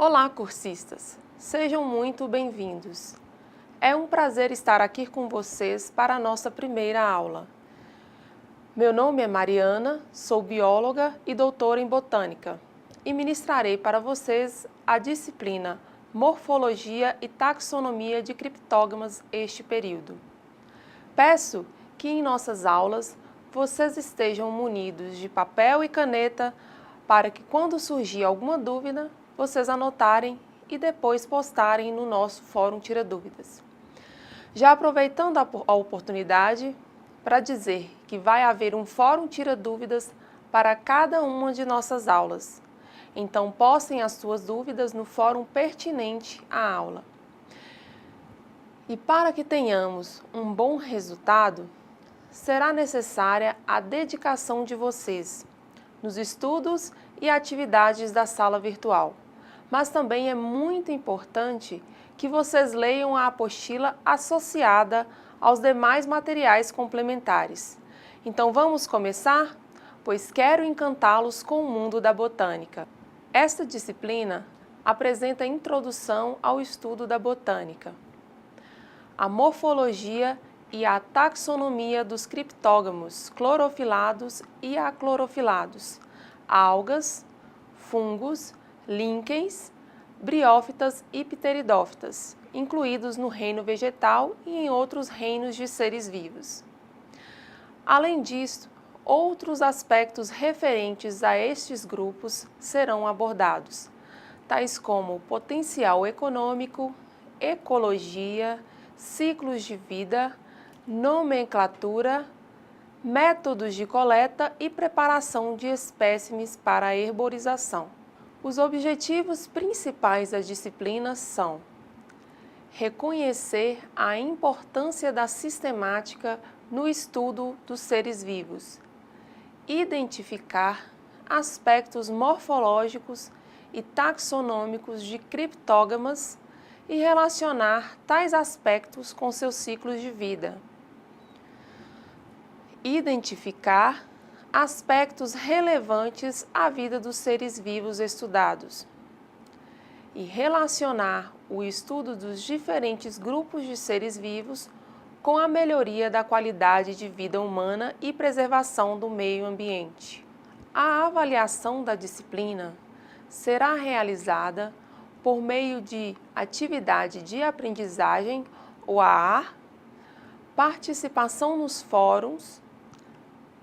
Olá, cursistas! Sejam muito bem-vindos. É um prazer estar aqui com vocês para a nossa primeira aula. Meu nome é Mariana, sou bióloga e doutora em botânica e ministrarei para vocês a disciplina Morfologia e Taxonomia de Criptógamas este período. Peço que em nossas aulas vocês estejam munidos de papel e caneta para que quando surgir alguma dúvida, vocês anotarem e depois postarem no nosso Fórum Tira Dúvidas. Já aproveitando a oportunidade para dizer que vai haver um Fórum Tira Dúvidas para cada uma de nossas aulas. Então, postem as suas dúvidas no fórum pertinente à aula. E para que tenhamos um bom resultado, será necessária a dedicação de vocês nos estudos e atividades da sala virtual. Mas também é muito importante que vocês leiam a apostila associada aos demais materiais complementares. Então vamos começar? Pois quero encantá-los com o mundo da botânica. Esta disciplina apresenta a introdução ao estudo da botânica, a morfologia e a taxonomia dos criptógamos clorofilados e aclorofilados, algas, fungos, líquens, briófitas e pteridófitas, incluídos no reino vegetal e em outros reinos de seres vivos. Além disso, outros aspectos referentes a estes grupos serão abordados, tais como potencial econômico, ecologia, ciclos de vida, nomenclatura, métodos de coleta e preparação de espécimes para a herborização. Os objetivos principais da disciplina são reconhecer a importância da sistemática no estudo dos seres vivos, identificar aspectos morfológicos e taxonômicos de criptógamas e relacionar tais aspectos com seus ciclos de vida, identificar aspectos relevantes à vida dos seres vivos estudados e relacionar o estudo dos diferentes grupos de seres vivos com a melhoria da qualidade de vida humana e preservação do meio ambiente. A avaliação da disciplina será realizada por meio de atividade de aprendizagem, ou AAR, participação nos fóruns,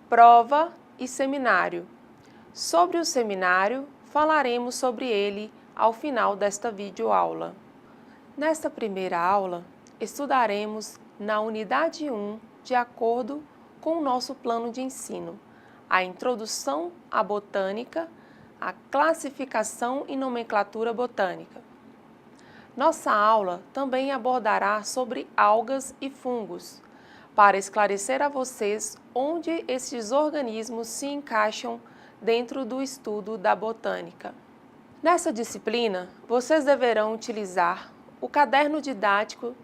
prova e seminário. Sobre o seminário, falaremos sobre ele ao final desta videoaula. Nesta primeira aula, estudaremos na unidade 1, de acordo com o nosso plano de ensino, a introdução à botânica, a classificação e nomenclatura botânica. Nossa aula também abordará sobre algas e fungos, para esclarecer a vocês onde esses organismos se encaixam dentro do estudo da botânica. Nessa disciplina, vocês deverão utilizar o caderno didático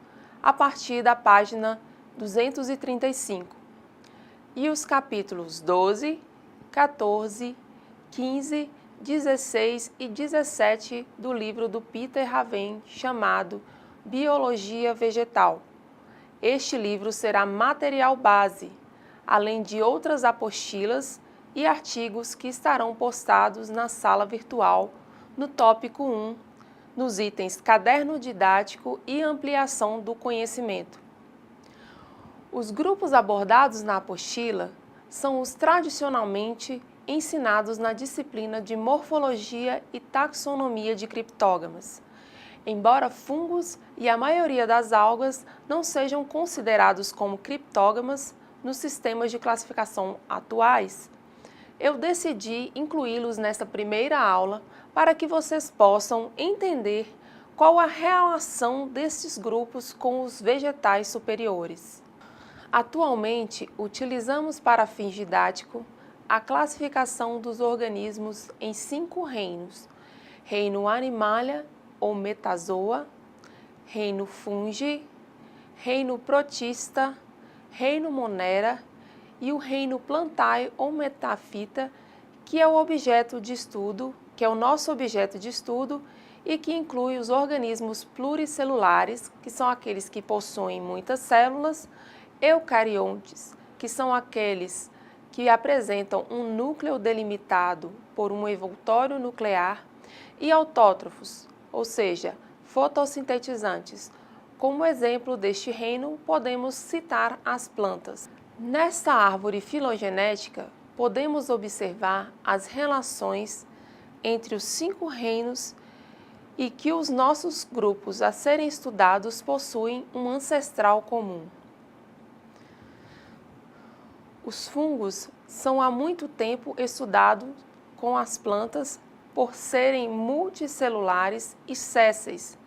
a partir da página 235 e os capítulos 12, 14, 15, 16 e 17 do livro do Peter Raven chamado Biologia Vegetal. Este livro será material base, além de outras apostilas e artigos que estarão postados na sala virtual no tópico 1, nos itens Caderno Didático e Ampliação do Conhecimento. Os grupos abordados na apostila são os tradicionalmente ensinados na disciplina de Morfologia e Taxonomia de Criptógamas, embora fungos e a maioria das algas não sejam considerados como criptógamas nos sistemas de classificação atuais. Eu decidi incluí-los nesta primeira aula para que vocês possam entender qual a relação desses grupos com os vegetais superiores. Atualmente, utilizamos para fins didáticos a classificação dos organismos em 5 reinos: reino Animalia ou Metazoa, reino Fungi, reino Protista, reino Monera e o reino Plantae ou Metaphyta, que é o nosso objeto de estudo e que inclui os organismos pluricelulares, que são aqueles que possuem muitas células, eucariontes, que são aqueles que apresentam um núcleo delimitado por um envoltório nuclear, e autótrofos, ou seja, fotossintetizantes. Como exemplo deste reino, podemos citar as plantas. Nesta árvore filogenética, podemos observar as relações entre os 5 reinos e que os nossos grupos a serem estudados possuem um ancestral comum. Os fungos são há muito tempo estudados com as plantas por serem multicelulares e sésseis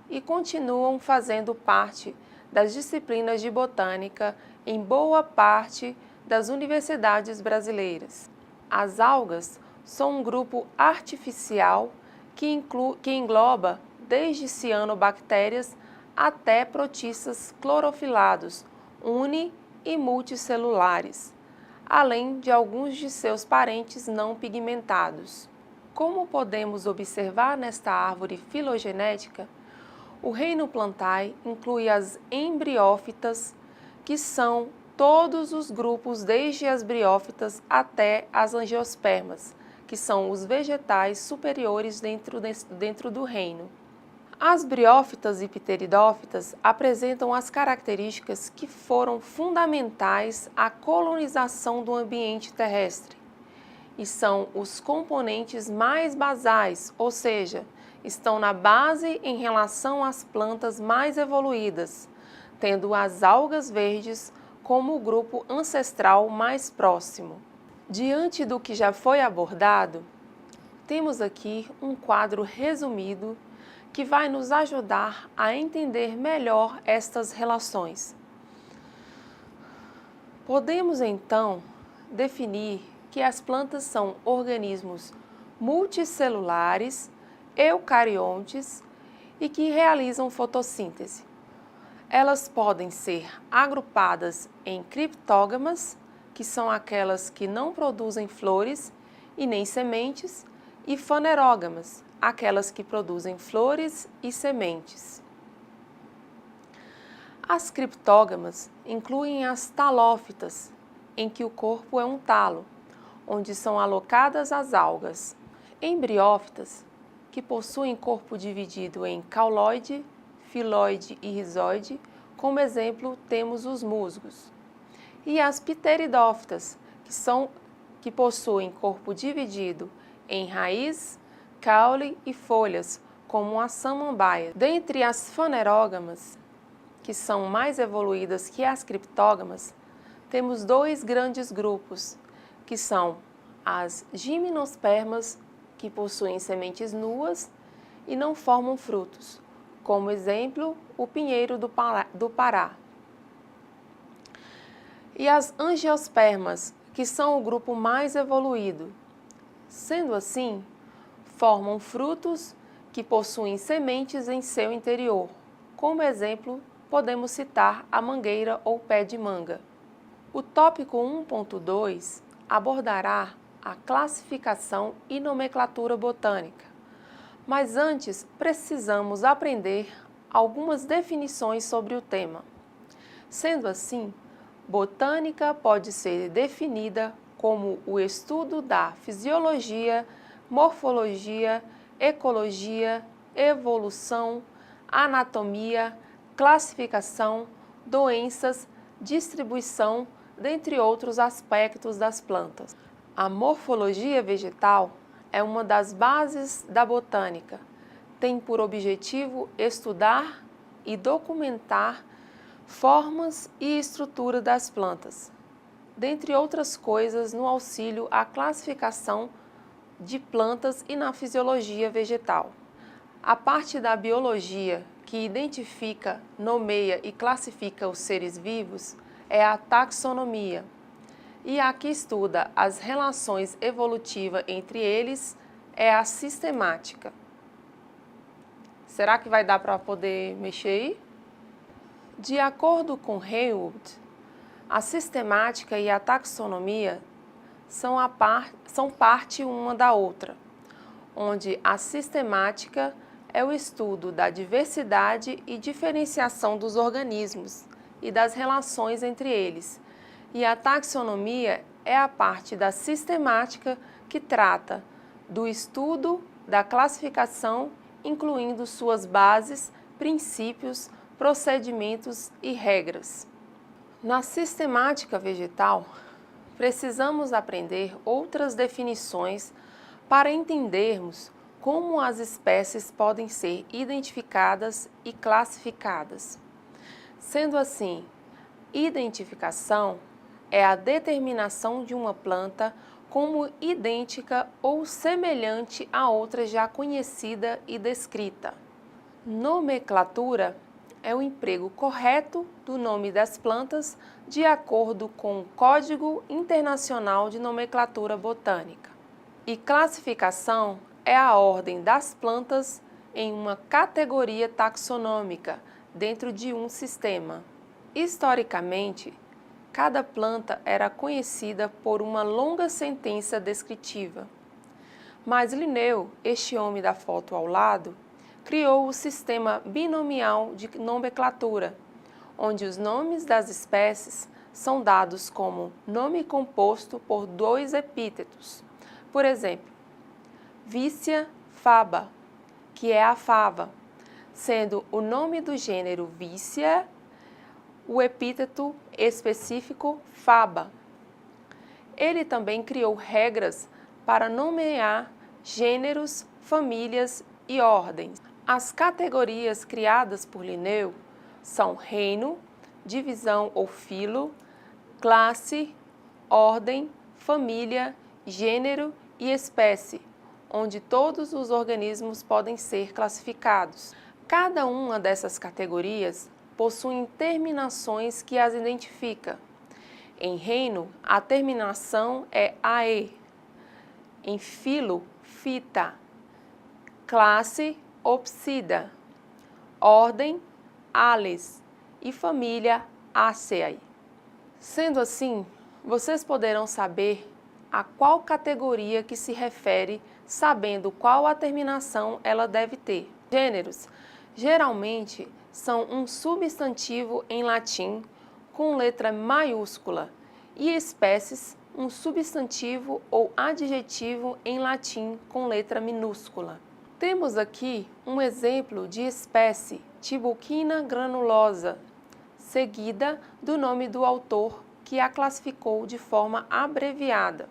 e continuam fazendo parte das disciplinas de botânica em boa parte das universidades brasileiras. As algas são um grupo artificial que engloba desde cianobactérias até protistas clorofilados, uni- e multicelulares, além de alguns de seus parentes não pigmentados. Como podemos observar nesta árvore filogenética, o reino Plantae inclui as embriófitas, que são todos os grupos desde as briófitas até as angiospermas, que são os vegetais superiores dentro do reino. As briófitas e pteridófitas apresentam as características que foram fundamentais à colonização do ambiente terrestre e são os componentes mais basais, ou seja, estão na base em relação às plantas mais evoluídas, tendo as algas verdes como o grupo ancestral mais próximo. Diante do que já foi abordado, temos aqui um quadro resumido que vai nos ajudar a entender melhor estas relações. Podemos, então, definir que as plantas são organismos multicelulares, eucariontes e que realizam fotossíntese. Elas podem ser agrupadas em criptógamas, que são aquelas que não produzem flores e nem sementes, e fanerógamas, aquelas que produzem flores e sementes. As criptógamas incluem as talófitas, em que o corpo é um talo, onde são alocadas as algas. Embriófitas, que possuem corpo dividido em cauloide, filóide e rizoide, como exemplo temos os musgos. E as pteridófitas, que possuem corpo dividido em raiz, caule e folhas, como a samambaia. Dentre as fanerógamas, que são mais evoluídas que as criptógamas, temos 2 grandes grupos, que são as gimnospermas, que possuem sementes nuas e não formam frutos, como exemplo, o pinheiro do Pará. E as angiospermas, que são o grupo mais evoluído. Sendo assim, formam frutos que possuem sementes em seu interior. Como exemplo, podemos citar a mangueira ou pé de manga. O tópico 1.2 abordará a classificação e nomenclatura botânica. Mas antes, precisamos aprender algumas definições sobre o tema. Sendo assim, botânica pode ser definida como o estudo da fisiologia, morfologia, ecologia, evolução, anatomia, classificação, doenças, distribuição, dentre outros aspectos das plantas. A morfologia vegetal é uma das bases da botânica. Tem por objetivo estudar e documentar formas e estrutura das plantas, dentre outras coisas no auxílio à classificação de plantas e na fisiologia vegetal. A parte da biologia que identifica, nomeia e classifica os seres vivos é a taxonomia, e a que estuda as relações evolutivas entre eles é a sistemática. Será que vai dar para poder mexer aí? De acordo com Haywood, a sistemática e a taxonomia são parte uma da outra, onde a sistemática é o estudo da diversidade e diferenciação dos organismos e das relações entre eles, e a taxonomia é a parte da sistemática que trata do estudo da classificação, incluindo suas bases, princípios, procedimentos e regras. Na sistemática vegetal, precisamos aprender outras definições para entendermos como as espécies podem ser identificadas e classificadas. Sendo assim, identificação é a determinação de uma planta como idêntica ou semelhante a outra já conhecida e descrita. Nomenclatura é o emprego correto do nome das plantas de acordo com o Código Internacional de Nomenclatura Botânica. E classificação é a ordem das plantas em uma categoria taxonômica dentro de um sistema. Historicamente, cada planta era conhecida por uma longa sentença descritiva. Mas Linneu, este homem da foto ao lado, criou o sistema binomial de nomenclatura, onde os nomes das espécies são dados como nome composto por dois epítetos. Por exemplo, Vicia faba, que é a fava, sendo o nome do gênero Vicia o epíteto específico faba. Ele também criou regras para nomear gêneros, famílias e ordens. As categorias criadas por Linneu são reino, divisão ou filo, classe, ordem, família, gênero e espécie, onde todos os organismos podem ser classificados. Cada uma dessas categorias possui terminações que as identifica. Em reino, a terminação é AE. Em filo, fita. Classe, Opsida. Ordem, Ales. E família, Aceae. Sendo assim, vocês poderão saber a qual categoria que se refere, sabendo qual a terminação ela deve ter. Gêneros, geralmente, são um substantivo em latim com letra maiúscula e espécies, um substantivo ou adjetivo em latim com letra minúscula. Temos aqui um exemplo de espécie, Tiburtina granulosa, seguida do nome do autor que a classificou de forma abreviada.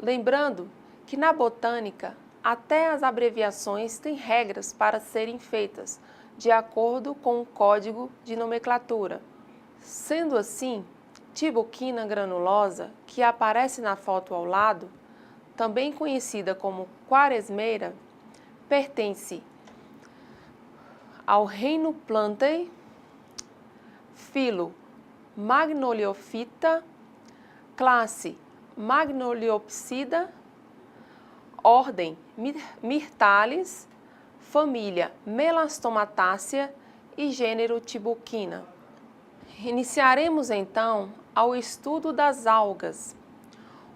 Lembrando que na botânica, até as abreviações têm regras para serem feitas, de acordo com o Código de Nomenclatura. Sendo assim, Tiburtina granulosa, que aparece na foto ao lado, também conhecida como Quaresmeira, pertence ao reino Plantae, filo Magnoliophyta, classe Magnoliopsida, ordem Myrtalis, família Melastomatácea e gênero Tiburtina. Iniciaremos então ao estudo das algas,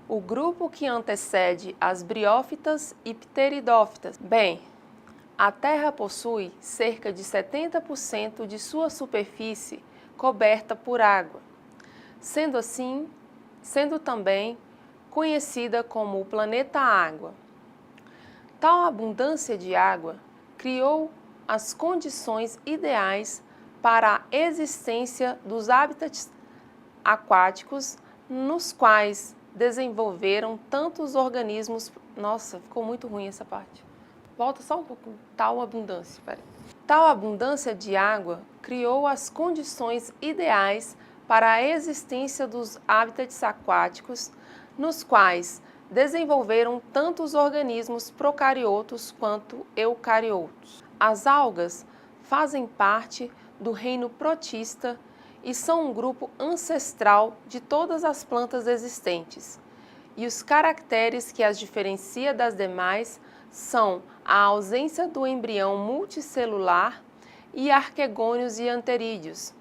o grupo que antecede as briófitas e pteridófitas. Bem, a Terra possui cerca de 70% de sua superfície coberta por água, sendo também conhecida como o planeta Água. Tal abundância de água criou as condições ideais para a existência dos hábitats aquáticos, nos quais desenvolveram tantos organismos. Nossa, ficou muito ruim essa parte. Volta só um pouco. Tal abundância, peraí. Tal abundância de água criou as condições ideais para a existência dos hábitats aquáticos, nos quais desenvolveram tantos organismos procariotos quanto eucariotos. As algas fazem parte do reino protista e são um grupo ancestral de todas as plantas existentes. E os caracteres que as diferencia das demais são a ausência do embrião multicelular e arquegônios e anterídeos,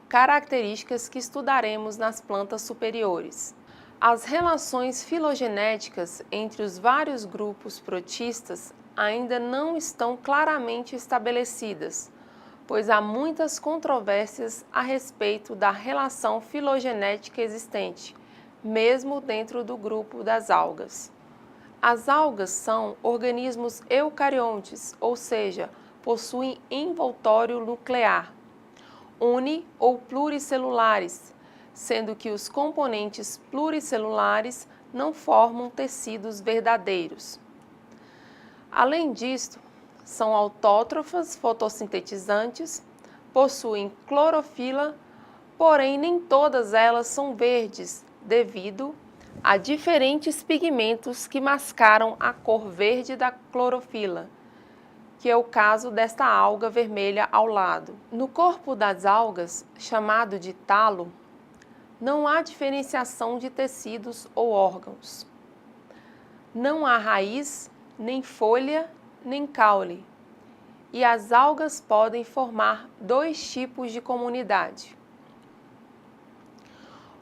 características que estudaremos nas plantas superiores. As relações filogenéticas entre os vários grupos protistas ainda não estão claramente estabelecidas, pois há muitas controvérsias a respeito da relação filogenética existente, mesmo dentro do grupo das algas. As algas são organismos eucariontes, ou seja, possuem envoltório nuclear, uni- ou pluricelulares, sendo que os componentes pluricelulares não formam tecidos verdadeiros. Além disto, são autótrofas fotossintetizantes, possuem clorofila, porém nem todas elas são verdes, devido a diferentes pigmentos que mascaram a cor verde da clorofila, que é o caso desta alga vermelha ao lado. No corpo das algas, chamado de talo, não há diferenciação de tecidos ou órgãos. Não há raiz, nem folha, nem caule. E as algas podem formar dois tipos de comunidade.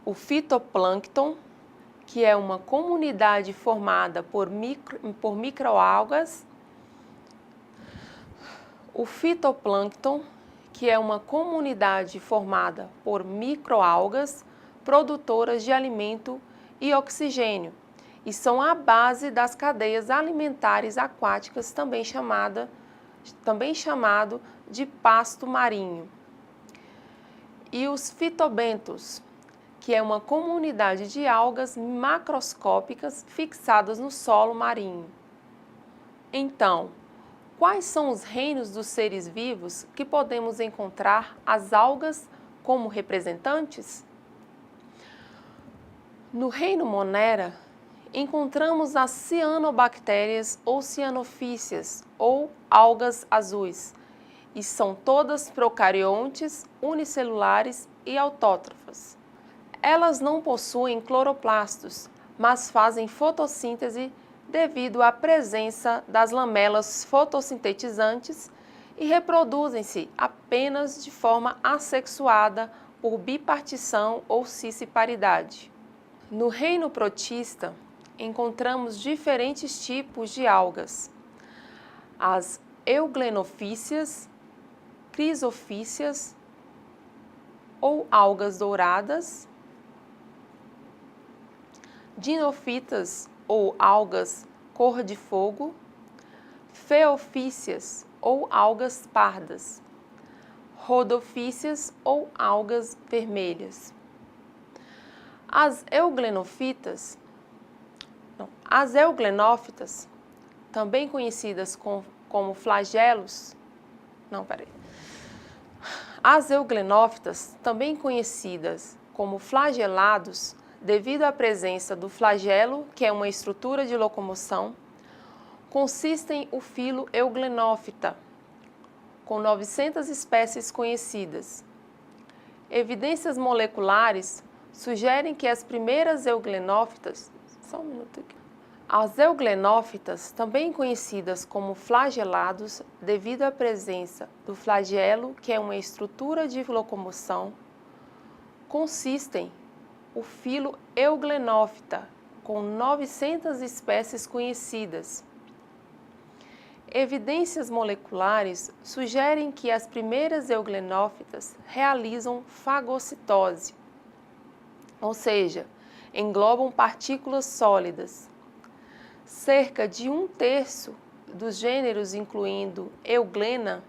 O fitoplâncton, que é uma comunidade formada por microalgas. O fitoplâncton, que é uma comunidade formada por microalgas produtoras de alimento e oxigênio, e são a base das cadeias alimentares aquáticas, também chamado de pasto marinho. E os fitobentos, que é uma comunidade de algas macroscópicas fixadas no solo marinho. Então, quais são os reinos dos seres vivos que podemos encontrar as algas como representantes? No reino Monera, encontramos as cianobactérias ou cianofícias, ou algas azuis, e são todas procariontes, unicelulares e autótrofas. Elas não possuem cloroplastos, mas fazem fotossíntese devido à presença das lamelas fotossintetizantes e reproduzem-se apenas de forma assexuada por bipartição ou cisparidade. No reino protista, encontramos diferentes tipos de algas: as euglenofícias, crisofícias ou algas douradas, dinofítas ou algas cor de fogo, feofícias ou algas pardas, rodofícias ou algas vermelhas. As euglenofitas, também conhecidas como flagelos, As euglenofitas, também conhecidas como flagelados, devido à presença do flagelo, que é uma estrutura de locomoção, consistem o filo Euglenofita, com 900 espécies conhecidas. Evidências moleculares sugerem que as primeiras euglenofitas, As euglenofitas, também conhecidas como flagelados, devido à presença do flagelo, que é uma estrutura de locomoção, consistem o filo Euglenofita, com 900 espécies conhecidas. Evidências moleculares sugerem que as primeiras euglenofitas realizam fagocitose, ou seja, englobam partículas sólidas. Cerca de 1/3 dos gêneros, incluindo Euglena,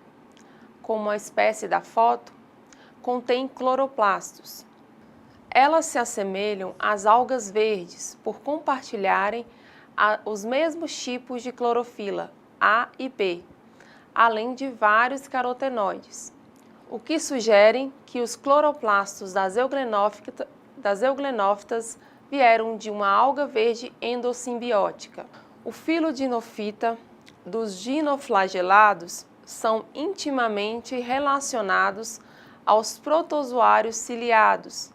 como a espécie da foto, contém cloroplastos. Elas se assemelham às algas verdes por compartilharem os mesmos tipos de clorofila, A e B, além de vários carotenoides, o que sugere que os cloroplastos das euglenofitas vieram de uma alga verde endossimbiótica. O filo dinofita dos dinoflagelados são intimamente relacionados aos protozoários ciliados,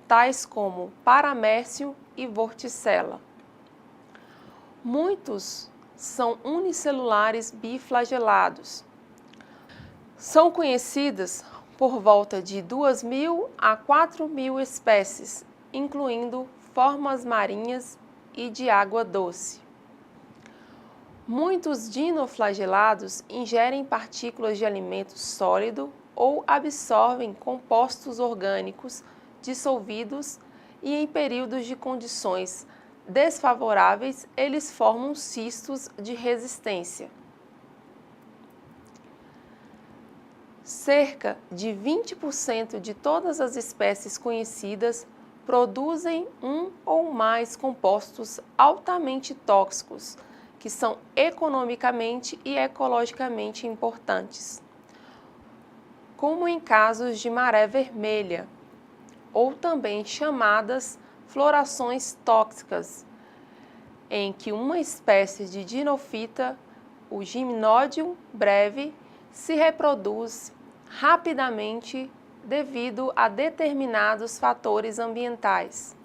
tais como Paramércio e Vorticella. Muitos são unicelulares biflagelados. São conhecidas por volta de 2.000 a 4.000 espécies, incluindo formas marinhas e de água doce. Muitos dinoflagelados ingerem partículas de alimento sólido ou absorvem compostos orgânicos dissolvidos e em períodos de condições desfavoráveis eles formam cistos de resistência. Cerca de 20% de todas as espécies conhecidas produzem um ou mais compostos altamente tóxicos, que são economicamente e ecologicamente importantes, como em casos de maré vermelha, ou também chamadas florações tóxicas, em que uma espécie de dinofita, o Gymnodium breve, se reproduz rapidamente devido a determinados fatores ambientais,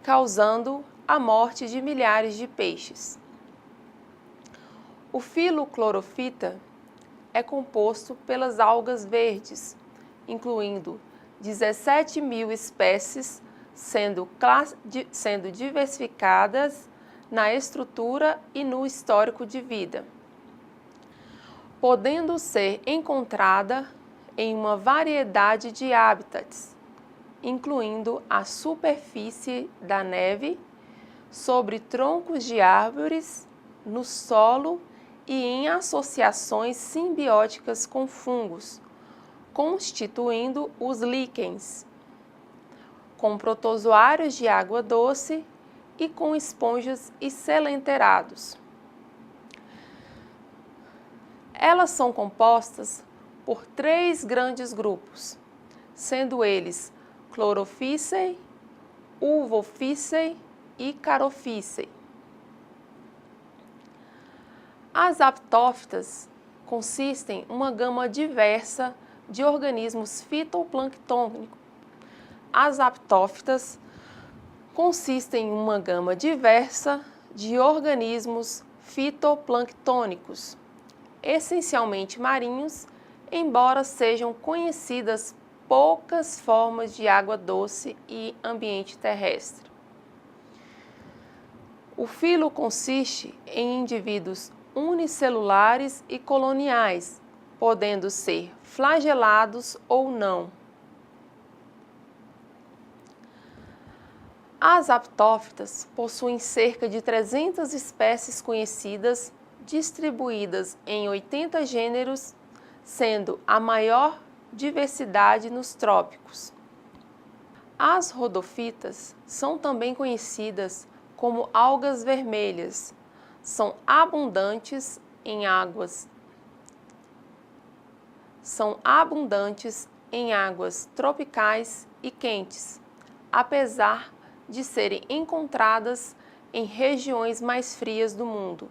causando a morte de milhares de peixes. O filo clorofita é composto pelas algas verdes, incluindo 17.000 espécies, sendo diversificadas na estrutura e no histórico de vida, podendo ser encontrada em uma variedade de hábitats, incluindo a superfície da neve, sobre troncos de árvores, no solo e em associações simbióticas com fungos, constituindo os líquens, com protozoários de água doce e com esponjas e selenterados. Elas são compostas por 3 grandes grupos, sendo eles Chlorophyceae, Ulvophyceae e Charophyceae. As aptófitas consistem em uma gama diversa de organismos fitoplânctônicos. As aptófitas consistem em uma gama diversa de organismos fitoplânctônicos, essencialmente marinhos, embora sejam conhecidas poucas formas de água doce e ambiente terrestre. O filo consiste em indivíduos unicelulares e coloniais, podendo ser flagelados ou não. As aptófitas possuem cerca de 300 espécies conhecidas, distribuídas em 80 gêneros, sendo a maior diversidade nos trópicos. As rodofitas são também conhecidas como algas vermelhas. São abundantes em águas tropicais e quentes, apesar de serem encontradas em regiões mais frias do mundo.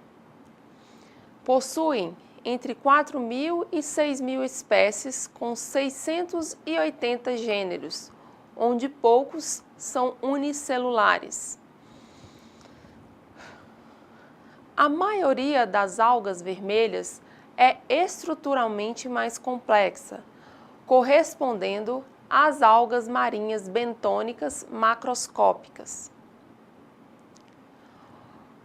Possuem entre 4.000 e 6.000 espécies com 680 gêneros, onde poucos são unicelulares. A maioria das algas vermelhas é estruturalmente mais complexa, correspondendo às algas marinhas bentônicas macroscópicas.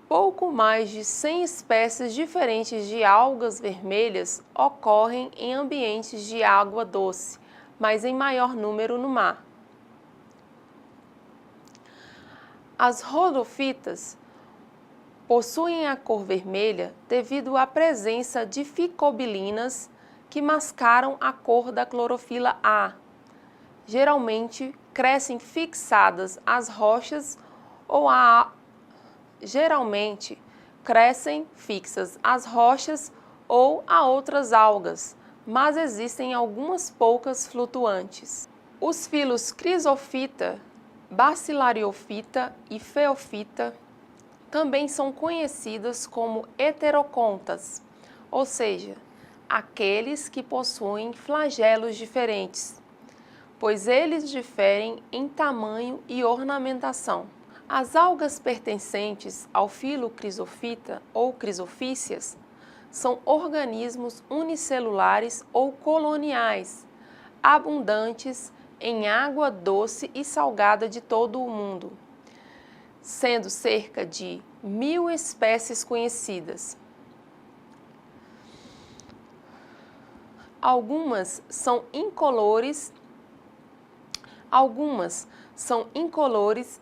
Pouco mais de 100 espécies diferentes de algas vermelhas ocorrem em ambientes de água doce, mas em maior número no mar. As rodofitas possuem a cor vermelha devido à presença de ficobilinas que mascaram a cor da clorofila A. Geralmente crescem fixadas às rochas ou a outras algas, mas existem algumas poucas flutuantes. Os filos Chrysophyta, Bacillariophyta e Phaeophyta também são conhecidas como heterocontas, ou seja, aqueles que possuem flagelos diferentes, pois eles diferem em tamanho e ornamentação. As algas pertencentes ao filo Chrysophyta ou Chrysophyceas são organismos unicelulares ou coloniais, abundantes em água doce e salgada de todo o mundo. sendo cerca de 1000 espécies conhecidas. Algumas são incolores,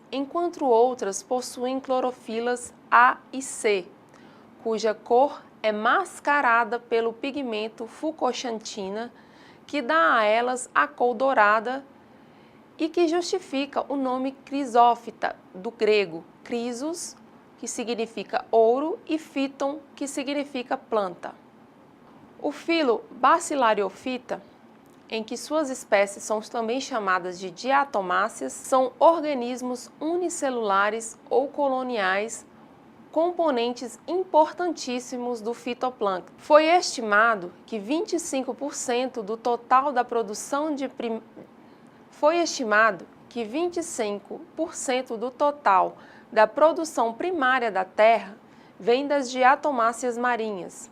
enquanto outras possuem clorofilas A e C, cuja cor é mascarada pelo pigmento fucoxantina, que dá a elas a cor dourada e que justifica o nome crisófita, do grego crisos, que significa ouro, e phyton, que significa planta. O filo Bacillariophyta, em que suas espécies são também chamadas de diatomáceas, são organismos unicelulares ou coloniais, componentes importantíssimos do fitoplâncton. Foi estimado que 25% do total da produção primária da Terra vem das diatomáceas marinhas.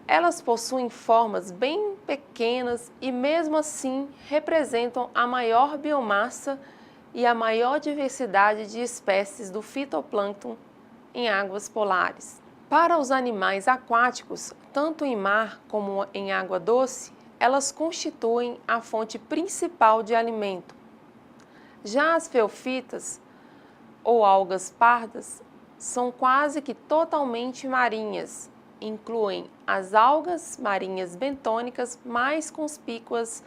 Elas possuem formas bem pequenas e, mesmo assim, representam a maior biomassa e a maior diversidade de espécies do fitoplâncton em águas polares. Para os animais aquáticos, tanto em mar como em água doce, elas constituem a fonte principal de alimento. Já as feofitas, ou algas pardas, são quase que totalmente marinhas. Incluem as algas marinhas bentônicas mais conspícuas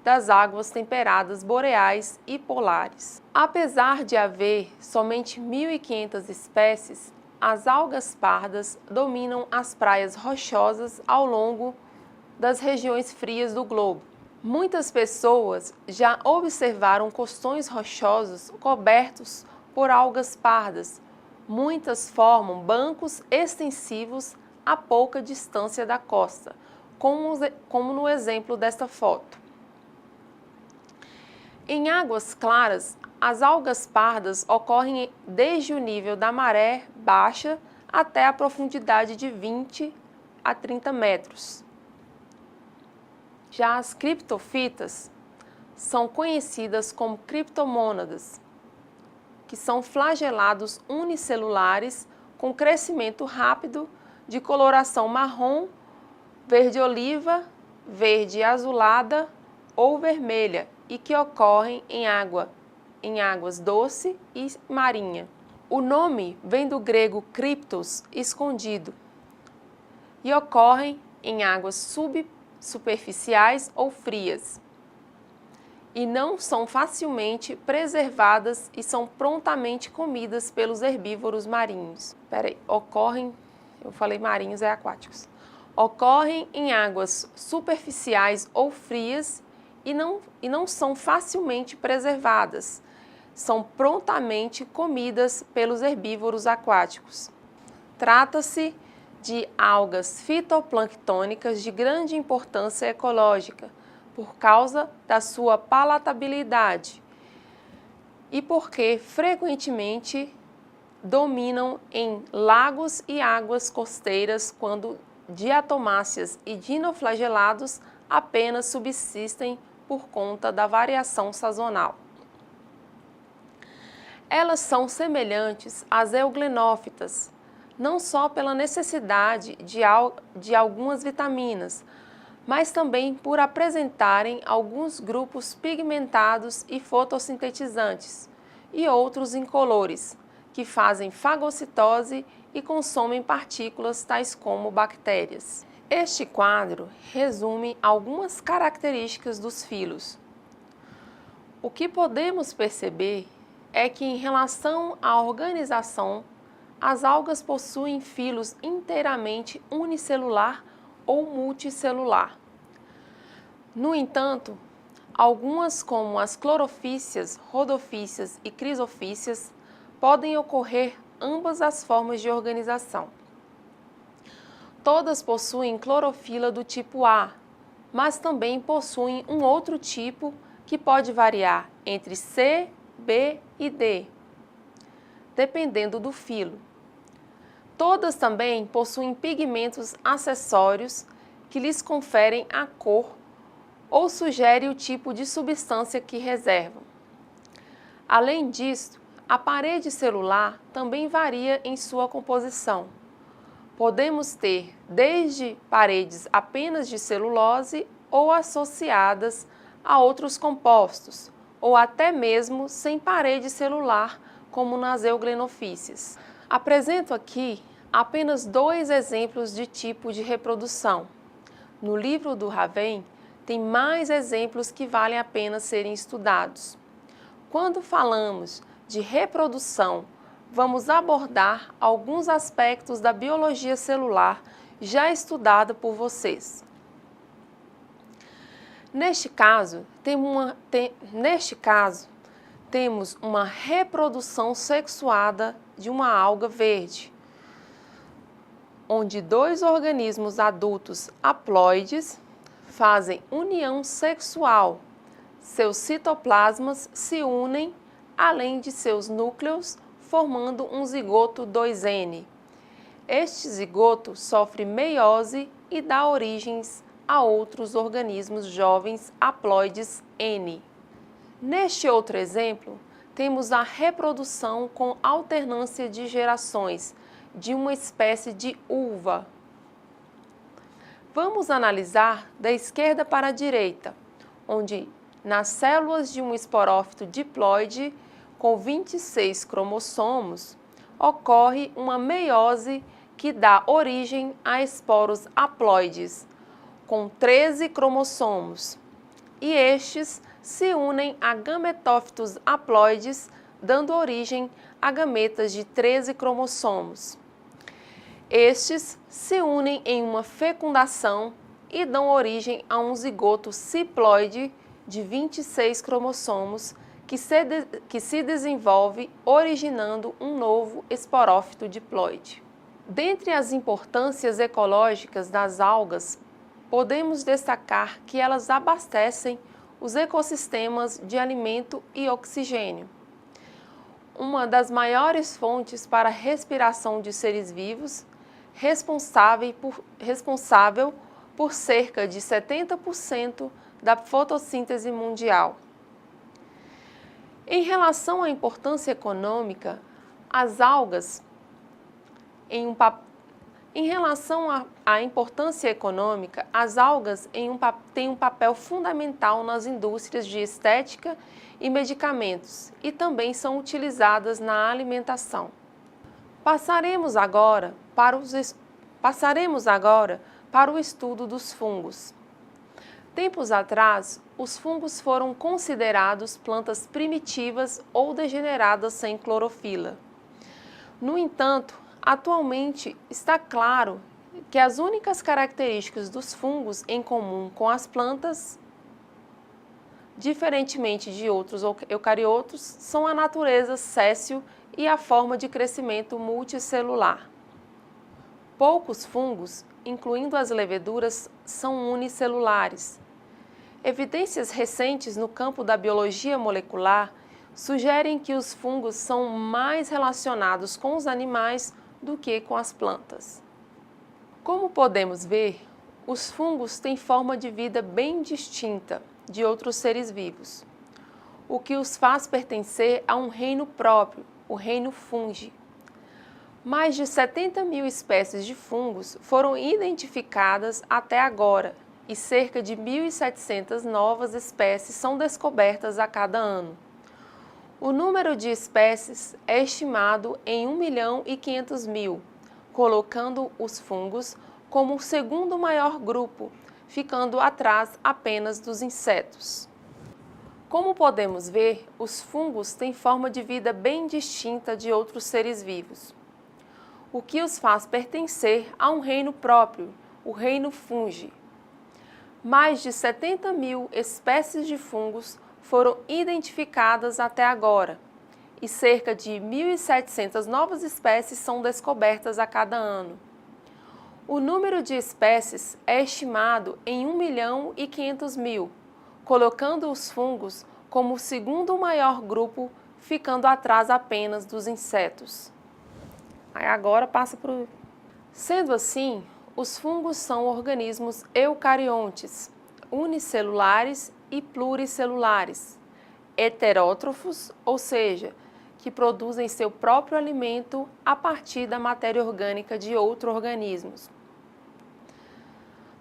das águas temperadas boreais e polares. Apesar de haver somente 1.500 espécies, as algas pardas dominam as praias rochosas ao longo das regiões frias do globo. Muitas pessoas já observaram costões rochosos cobertos por algas pardas. Muitas formam bancos extensivos a pouca distância da costa, como no exemplo desta foto. Em águas claras, as algas pardas ocorrem desde o nível da maré baixa até a profundidade de 20 a 30 metros. Já as criptofitas são conhecidas como criptomônadas, que são flagelados unicelulares com crescimento rápido de coloração marrom, verde-oliva, verde azulada ou vermelha e que ocorrem em águas doce e marinha. O nome vem do grego criptos, escondido, e ocorrem em águas subsuperficiais ou frias, e não são facilmente preservadas e são prontamente comidas pelos herbívoros marinhos. Eu falei marinhos, é aquáticos. Ocorrem em águas superficiais ou frias e não são facilmente preservadas. São prontamente comidas pelos herbívoros aquáticos. Trata-se de algas fitoplânctônicas de grande importância ecológica, por causa da sua palatabilidade e porque frequentemente dominam em lagos e águas costeiras quando diatomáceas e dinoflagelados apenas subsistem por conta da variação sazonal. Elas são semelhantes às euglenófitas, não só pela necessidade de algumas vitaminas, mas também por apresentarem alguns grupos pigmentados e fotossintetizantes, e outros incolores, que fazem fagocitose e consomem partículas tais como bactérias. Este quadro resume algumas características dos filos. O que podemos perceber é que, em relação à organização, as algas possuem filos inteiramente unicelular ou multicelular. No entanto, algumas, como as clorofícias, rodofícias e crisofícias, podem ocorrer ambas as formas de organização. Todas possuem clorofila do tipo A, mas também possuem um outro tipo que pode variar entre C, B e D, dependendo do filo. Todas também possuem pigmentos acessórios que lhes conferem a cor ou sugerem o tipo de substância que reservam. Além disso, A parede celular também varia em sua composição. Podemos ter desde paredes apenas de celulose ou associadas a outros compostos, ou até mesmo sem parede celular, como nas euglenovíceas. Apresento aqui apenas 2 exemplos de tipo de reprodução. No livro do Raven, tem mais exemplos que valem a pena serem estudados. Quando falamos de reprodução, vamos abordar alguns aspectos da biologia celular já estudada por vocês. Neste caso, temos uma reprodução sexuada de uma alga verde, onde 2 organismos adultos haploides fazem união sexual. Seus citoplasmas se unem, além de seus núcleos, formando um zigoto 2N. Este zigoto sofre meiose e dá origens a outros organismos jovens haploides N. Neste outro exemplo, temos a reprodução com alternância de gerações de uma espécie de uva. Vamos analisar da esquerda para a direita, onde nas células de um esporófito diploide com 26 cromossomos, ocorre uma meiose que dá origem a esporos haploides, com 13 cromossomos, e estes se unem a gametófitos haploides, dando origem a gametas de 13 cromossomos. Estes se unem em uma fecundação e dão origem a um zigoto ciploide de 26 cromossomos que se desenvolve originando um novo esporófito diploide. Dentre as importâncias ecológicas das algas, podemos destacar que elas abastecem os ecossistemas de alimento e oxigênio. Uma das maiores fontes para a respiração de seres vivos, responsável por cerca de 70% da fotossíntese mundial. Em relação à importância econômica, as algas têm um papel fundamental nas indústrias de estética e medicamentos e também são utilizadas na alimentação. Passaremos agora para o estudo dos fungos. Tempos atrás, os fungos foram considerados plantas primitivas ou degeneradas sem clorofila. No entanto, atualmente está claro que as únicas características dos fungos em comum com as plantas, diferentemente de outros eucariotos, são a natureza séssil e a forma de crescimento multicelular. Poucos fungos, incluindo as leveduras, são unicelulares. Evidências recentes no campo da biologia molecular sugerem que os fungos são mais relacionados com os animais do que com as plantas. Como podemos ver, os fungos têm forma de vida bem distinta de outros seres vivos, o que os faz pertencer a um reino próprio, o reino fungi. Mais de 70 mil espécies de fungos foram identificadas até agora e cerca de 1.700 novas espécies são descobertas a cada ano. O número de espécies é estimado em 1.500.000, colocando os fungos como o segundo maior grupo, ficando atrás apenas dos insetos. Como podemos ver, os fungos têm forma de vida bem distinta de outros seres vivos, o que os faz pertencer a um reino próprio, o reino fungi. Mais de 70 mil espécies de fungos foram identificadas até agora e cerca de 1.700 novas espécies são descobertas a cada ano. O número de espécies é estimado em 1.500.000, colocando os fungos como o segundo maior grupo, ficando atrás apenas dos insetos. Aí agora passa para o... Sendo assim, os fungos são organismos eucariontes, unicelulares e pluricelulares, heterótrofos, ou seja, que produzem seu próprio alimento a partir da matéria orgânica de outros organismos.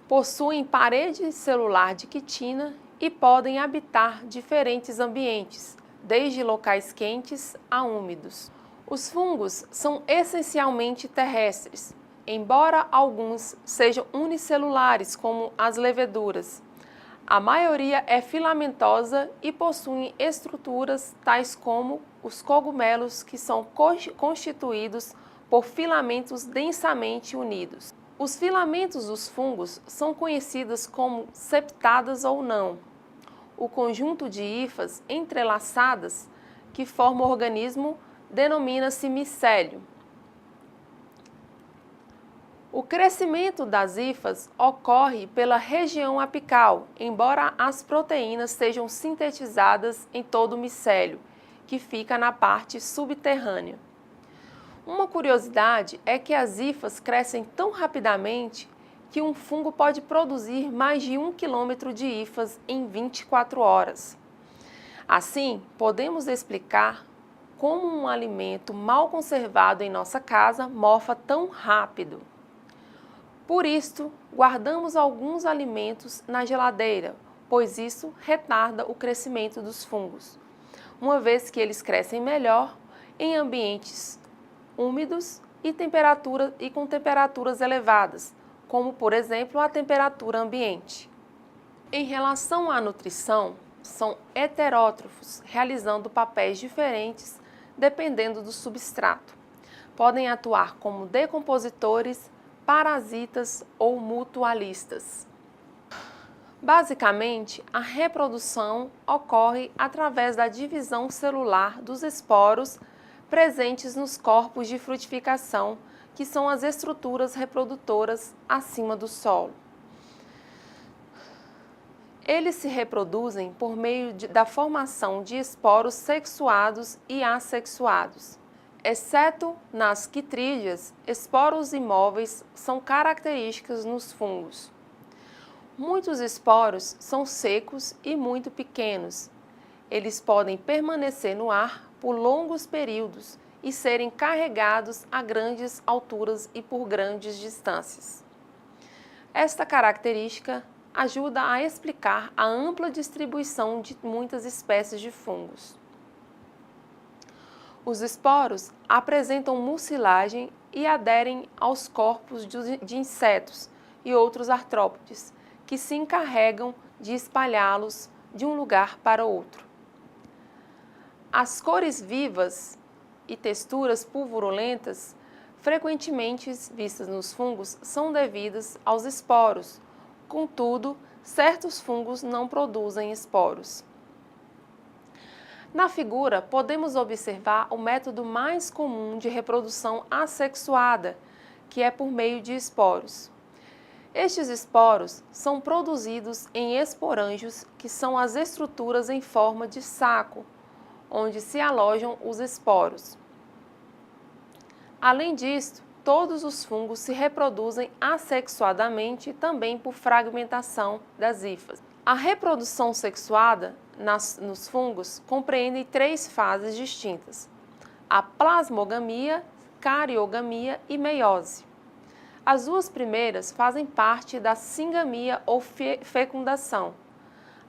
Possuem parede celular de quitina e podem habitar diferentes ambientes, desde locais quentes a úmidos. Os fungos são essencialmente terrestres, embora alguns sejam unicelulares, como as leveduras. A maioria é filamentosa e possuem estruturas tais como os cogumelos, que são constituídos por filamentos densamente unidos. Os filamentos dos fungos são conhecidos como septadas ou não. O conjunto de hifas entrelaçadas que forma o organismo denomina-se micélio. O crescimento das hifas ocorre pela região apical, embora as proteínas sejam sintetizadas em todo o micélio, que fica na parte subterrânea. Uma curiosidade é que as hifas crescem tão rapidamente que um fungo pode produzir mais de 1 quilômetro de hifas em 24 horas. Assim, podemos explicar como um alimento mal conservado em nossa casa mofa tão rápido. Por isto, guardamos alguns alimentos na geladeira, pois isso retarda o crescimento dos fungos, uma vez que eles crescem melhor em ambientes úmidos e com temperaturas elevadas, como, por exemplo, a temperatura ambiente. Em relação à nutrição, são heterótrofos, realizando papéis diferentes dependendo do substrato. Podem atuar como decompositores, parasitas ou mutualistas. Basicamente, a reprodução ocorre através da divisão celular dos esporos presentes nos corpos de frutificação, que são as estruturas reprodutoras acima do solo. Eles se reproduzem por meio da formação de esporos sexuados e assexuados. Exceto nas quitrídeas, esporos imóveis são característicos nos fungos. Muitos esporos são secos e muito pequenos. Eles podem permanecer no ar por longos períodos e serem carregados a grandes alturas e por grandes distâncias. Esta característica ajuda a explicar a ampla distribuição de muitas espécies de fungos. Os esporos apresentam mucilagem e aderem aos corpos de insetos e outros artrópodes, que se encarregam de espalhá-los de um lugar para outro. As cores vivas e texturas pulverulentas frequentemente vistas nos fungos são devidas aos esporos. Contudo, certos fungos não produzem esporos. Na figura, podemos observar o método mais comum de reprodução assexuada, que é por meio de esporos. Estes esporos são produzidos em esporângios, que são as estruturas em forma de saco, onde se alojam os esporos. Além disto, todos os fungos se reproduzem assexuadamente também por fragmentação das hifas. A reprodução sexuada nos fungos compreende 3 fases distintas: a plasmogamia, cariogamia e meiose. As 2 primeiras fazem parte da singamia ou fecundação.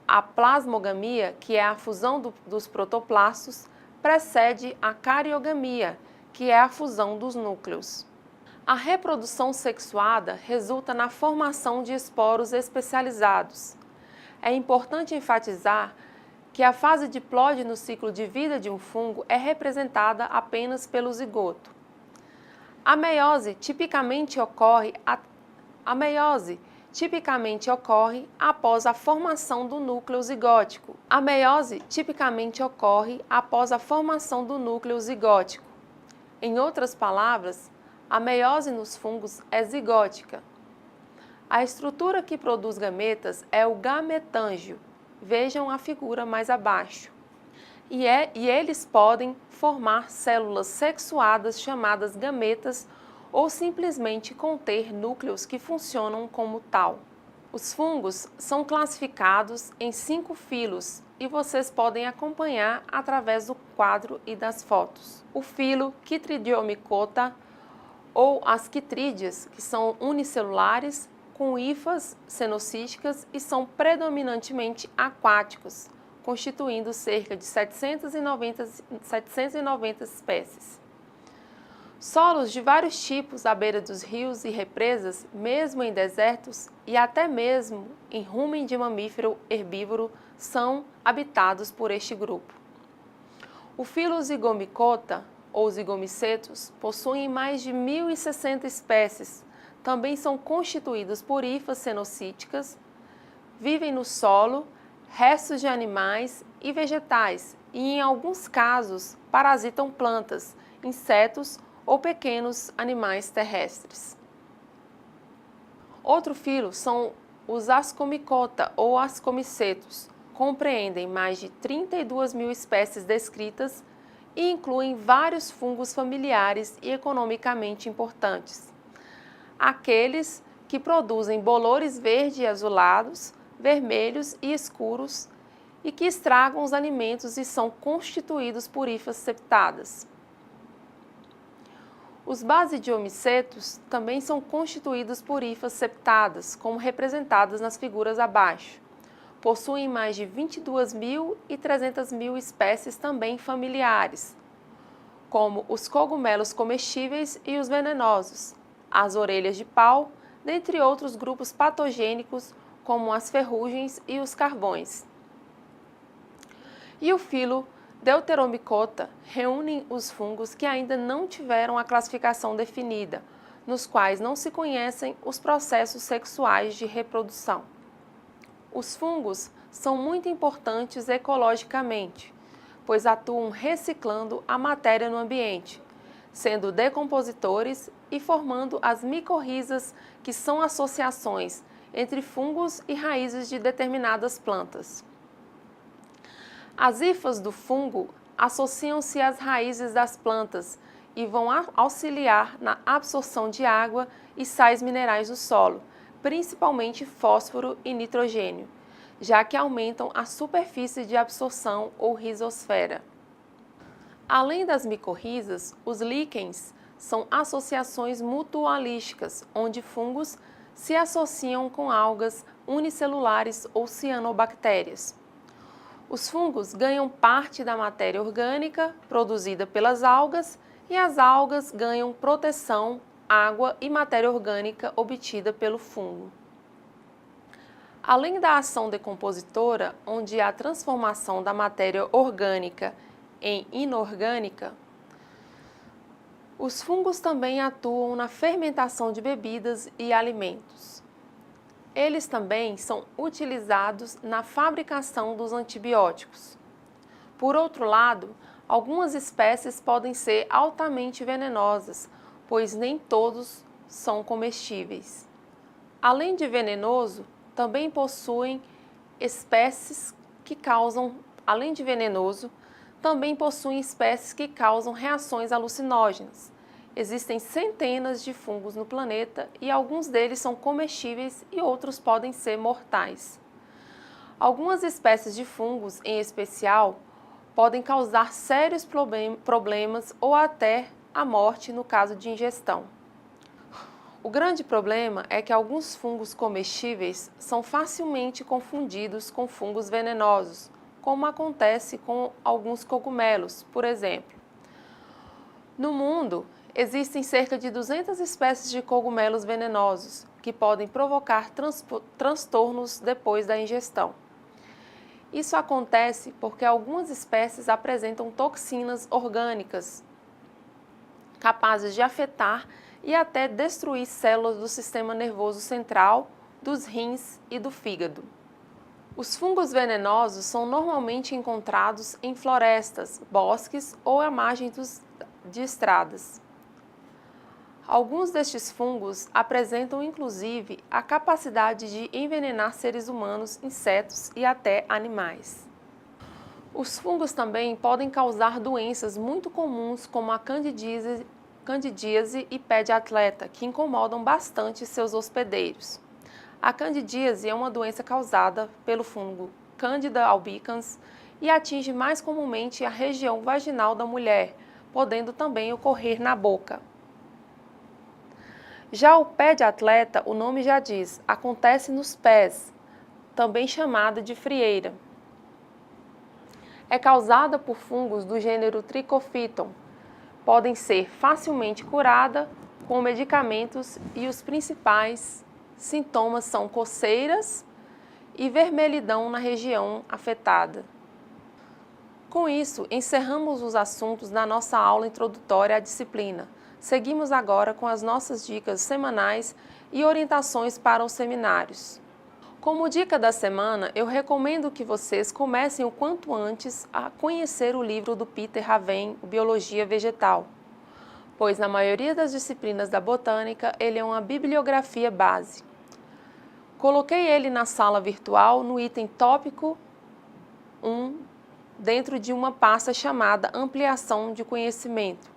A plasmogamia, que é a fusão dos protoplastos, precede a cariogamia, que é a fusão dos núcleos. A reprodução sexuada resulta na formação de esporos especializados. É importante enfatizar que a fase diploide no ciclo de vida de um fungo é representada apenas pelo zigoto. A meiose tipicamente ocorre após a formação do núcleo zigótico. Em outras palavras, a meiose nos fungos é zigótica. A estrutura que produz gametas é o gametângio. Vejam a figura mais abaixo. E eles podem formar células sexuadas chamadas gametas ou simplesmente conter núcleos que funcionam como tal. Os fungos são classificados em 5 filos e vocês podem acompanhar através do quadro e das fotos. O filo Chytridiomycota ou as quitrídeas, que são unicelulares, com hifas cenocíticas e são predominantemente aquáticos, constituindo cerca de 790 espécies. Solos de vários tipos à beira dos rios e represas, mesmo em desertos e até mesmo em rumen de mamífero herbívoro, são habitados por este grupo. O filo Zygomicota, ou zigomicetos, possuem mais de 1.060 espécies, também são constituídos por hifas cenocíticas, vivem no solo, restos de animais e vegetais e, em alguns casos, parasitam plantas, insetos ou pequenos animais terrestres. Outro filo são os Ascomicota ou ascomicetos, compreendem mais de 32.000 espécies descritas e incluem vários fungos familiares e economicamente importantes. Aqueles que produzem bolores verde e azulados, vermelhos e escuros e que estragam os alimentos e são constituídos por hifas septadas. Os basidiomicetos também são constituídos por hifas septadas, como representadas nas figuras abaixo. Possuem mais de 22.300 espécies também familiares, como os cogumelos comestíveis e os venenosos, as orelhas de pau, dentre outros grupos patogênicos, como as ferrugens e os carvões. E o filo Deuteromycota reúne os fungos que ainda não tiveram a classificação definida, nos quais não se conhecem os processos sexuais de reprodução. Os fungos são muito importantes ecologicamente, pois atuam reciclando a matéria no ambiente, sendo decompositores e formando as micorrizas, que são associações entre fungos e raízes de determinadas plantas. As hifas do fungo associam-se às raízes das plantas e vão auxiliar na absorção de água e sais minerais do solo, principalmente fósforo e nitrogênio, já que aumentam a superfície de absorção ou rizosfera. Além das micorrizas, os líquens são associações mutualísticas, onde fungos se associam com algas unicelulares ou cianobactérias. Os fungos ganham parte da matéria orgânica produzida pelas algas e as algas ganham proteção, água e matéria orgânica obtida pelo fungo. Além da ação decompositora, onde há a transformação da matéria orgânica em inorgânica, os fungos também atuam na fermentação de bebidas e alimentos. Eles também são utilizados na fabricação dos antibióticos. Por outro lado, algumas espécies podem ser altamente venenosas, pois nem todos são comestíveis. Além de venenoso, também possuem espécies que causam, além de venenoso, também possuem espécies que causam reações alucinógenas. Existem centenas de fungos no planeta e alguns deles são comestíveis e outros podem ser mortais. Algumas espécies de fungos, em especial, podem causar sérios problemas ou até a morte no caso de ingestão. O grande problema é que alguns fungos comestíveis são facilmente confundidos com fungos venenosos, como acontece com alguns cogumelos, por exemplo. No mundo, existem cerca de 200 espécies de cogumelos venenosos, que podem provocar transtornos depois da ingestão. Isso acontece porque algumas espécies apresentam toxinas orgânicas, capazes de afetar e até destruir células do sistema nervoso central, dos rins e do fígado. Os fungos venenosos são normalmente encontrados em florestas, bosques ou à margem de estradas. Alguns destes fungos apresentam inclusive a capacidade de envenenar seres humanos, insetos e até animais. Os fungos também podem causar doenças muito comuns como a candidíase e pé de atleta, que incomodam bastante seus hospedeiros. A candidíase é uma doença causada pelo fungo Candida albicans e atinge mais comumente a região vaginal da mulher, podendo também ocorrer na boca. Já o pé de atleta, o nome já diz, acontece nos pés, também chamada de frieira. É causada por fungos do gênero Trichophyton. Podem ser facilmente curada com medicamentos e os principais sintomas são coceiras e vermelhidão na região afetada. Com isso, encerramos os assuntos da nossa aula introdutória à disciplina. Seguimos agora com as nossas dicas semanais e orientações para os seminários. Como dica da semana, eu recomendo que vocês comecem o quanto antes a conhecer o livro do Peter Raven, Biologia Vegetal, pois na maioria das disciplinas da botânica ele é uma bibliografia base. Coloquei ele na sala virtual no item tópico 1, dentro de uma pasta chamada Ampliação de Conhecimento.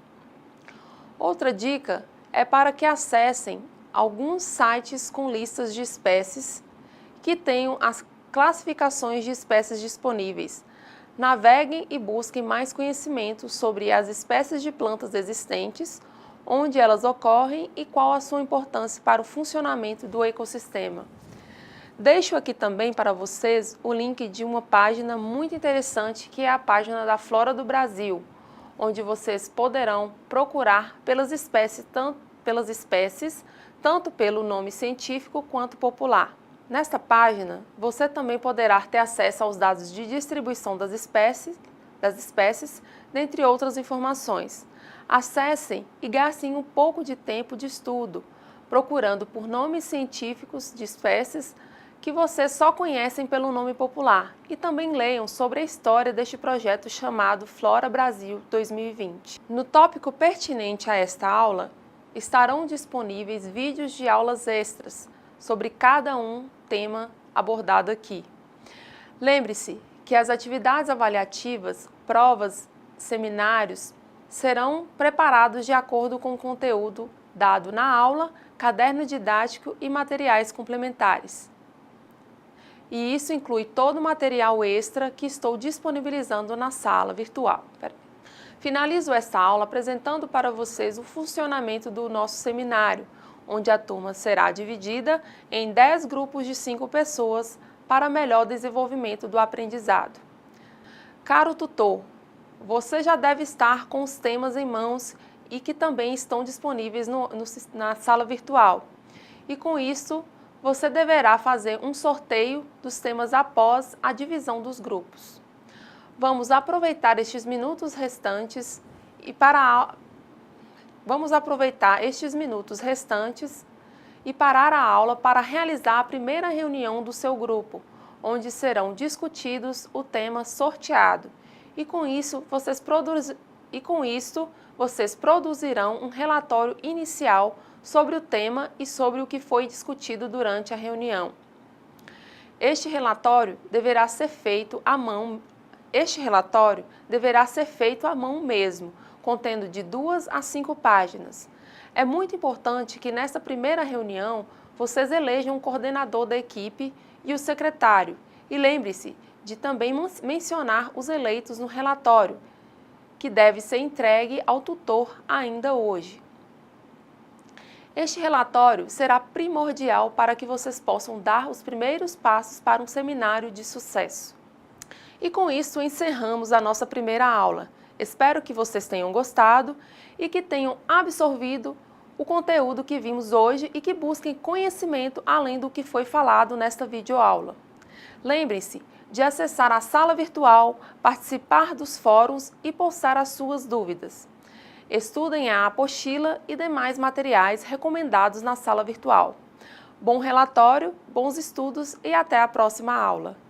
Outra dica é para que acessem alguns sites com listas de espécies que tenham as classificações de espécies disponíveis. Naveguem e busquem mais conhecimento sobre as espécies de plantas existentes, onde elas ocorrem e qual a sua importância para o funcionamento do ecossistema. Deixo aqui também para vocês o link de uma página muito interessante que é a página da Flora do Brasil, onde vocês poderão procurar pelas espécies, tanto pelo nome científico quanto popular. Nesta página, você também poderá ter acesso aos dados de distribuição das espécies, dentre outras informações. Acessem e gastem um pouco de tempo de estudo, procurando por nomes científicos de espécies que vocês só conhecem pelo nome popular e também leiam sobre a história deste projeto chamado Flora Brasil 2020. No tópico pertinente a esta aula, estarão disponíveis vídeos de aulas extras sobre cada tema abordado aqui. Lembre-se que as atividades avaliativas, provas, seminários serão preparados de acordo com o conteúdo dado na aula, caderno didático e materiais complementares. E isso inclui todo o material extra que estou disponibilizando na sala virtual. Finalizo esta aula apresentando para vocês o funcionamento do nosso seminário, onde a turma será dividida em 10 grupos de 5 pessoas para melhor desenvolvimento do aprendizado. Caro tutor, você já deve estar com os temas em mãos e que também estão disponíveis na sala virtual. E com isso, você deverá fazer um sorteio dos temas após a divisão dos grupos. Vamos aproveitar estes minutos restantes e parar a aula para realizar a primeira reunião do seu grupo, onde serão discutidos o tema sorteado. E com isso, vocês produzirão um relatório inicial sobre o tema e sobre o que foi discutido durante a reunião. Este relatório deverá ser feito à mão mesmo, contendo de 2 a 5 páginas. É muito importante que nesta primeira reunião vocês elejam um coordenador da equipe e o secretário. E lembre-se de também mencionar os eleitos no relatório, que deve ser entregue ao tutor ainda hoje. Este relatório será primordial para que vocês possam dar os primeiros passos para um seminário de sucesso. E com isso encerramos a nossa primeira aula. Espero que vocês tenham gostado e que tenham absorvido o conteúdo que vimos hoje e que busquem conhecimento além do que foi falado nesta videoaula. Lembrem-se de acessar a sala virtual, participar dos fóruns e postar as suas dúvidas. Estudem a apostila e demais materiais recomendados na sala virtual. Bom relatório, bons estudos e até a próxima aula!